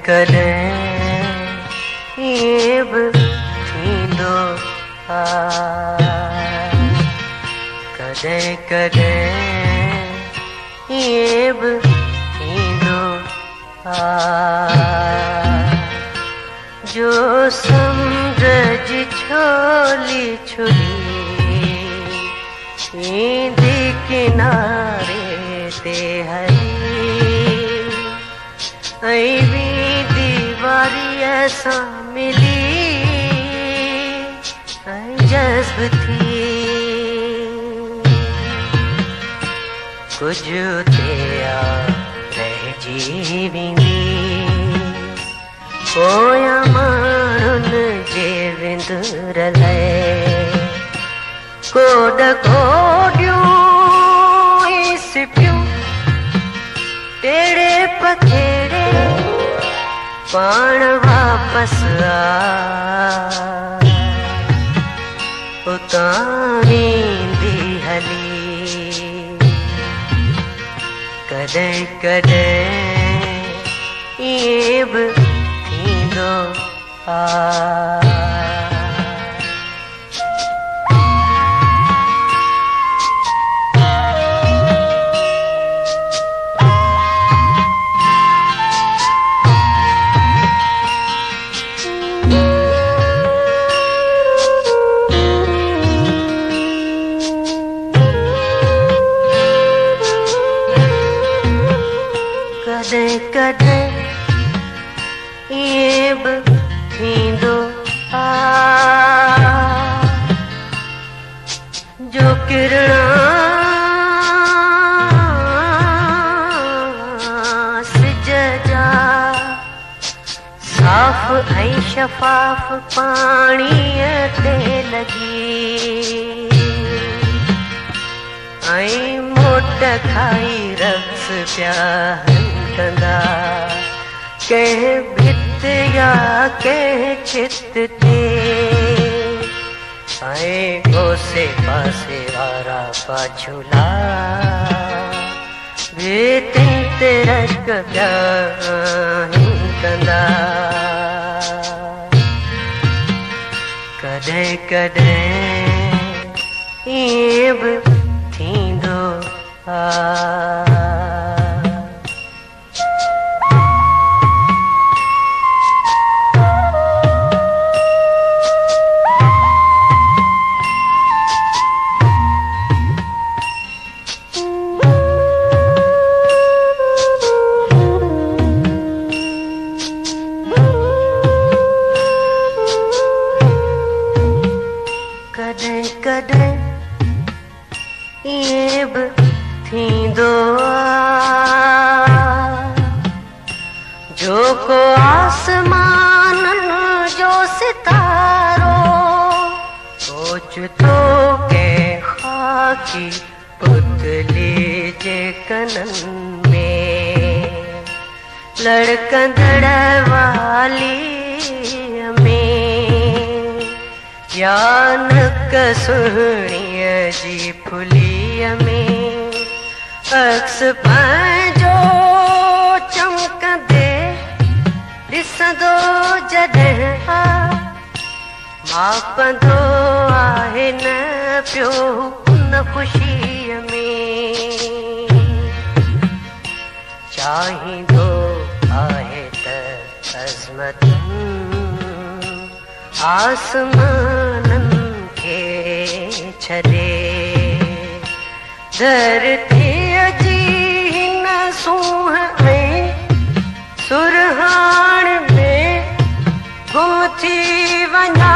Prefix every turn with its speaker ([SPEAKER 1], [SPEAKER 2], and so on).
[SPEAKER 1] कॾहिं ईअं बि थींदो कॾहिं कॾहिं ईअं बि थींदो जो समुंड जी छोली छुरी ईंदी किनारे ते हली ऐं वींदी वारीअ सां मिली ऐं जज़्ब थी कुझु थिया रहिजी वेंदी पोयां माण्हुनि जे विंदुर लाइ कोड कोडियूं सिपियूं टेड़े पखेड़े पाण वापस उतां वेंदी हली कॾहिं कॾहिं ईअं बि थींदो कॾहिं कॾहिं ईअं बि थींदो जो किरणा सिज जा साफ़ ऐं शफ़ाफ़ पाणीअ ते लॻी ऐं मोट खाई रक्स पिया कंदा कंहिं भित या कंहिं छित ते ऐं ओसे पासे वारा पाछुला भितिन ते रक पिया कंदा कॾहिं कॾहिं ईअं बि थींदो कॾहिं कॾहिं ईअं बि थींदो जो को आसमाननि जो सितारो सोचतो कंहिं ख़ाकी पुतली जे कननि में लड़कंदड़ वालीअ में या नक सुहिणीअ जी फुलीअ में अक्स पंहिंजो चमकंदे ॾिसंदो जॾहिं मापंदो आहे न पियो उन ख़ुशीअ में चाहींदो आहे त अज़मतुनि आसमाननि खे छॾे धरतीअ जी हिन सूंह ऐं सुरहाण में गुम थी वञा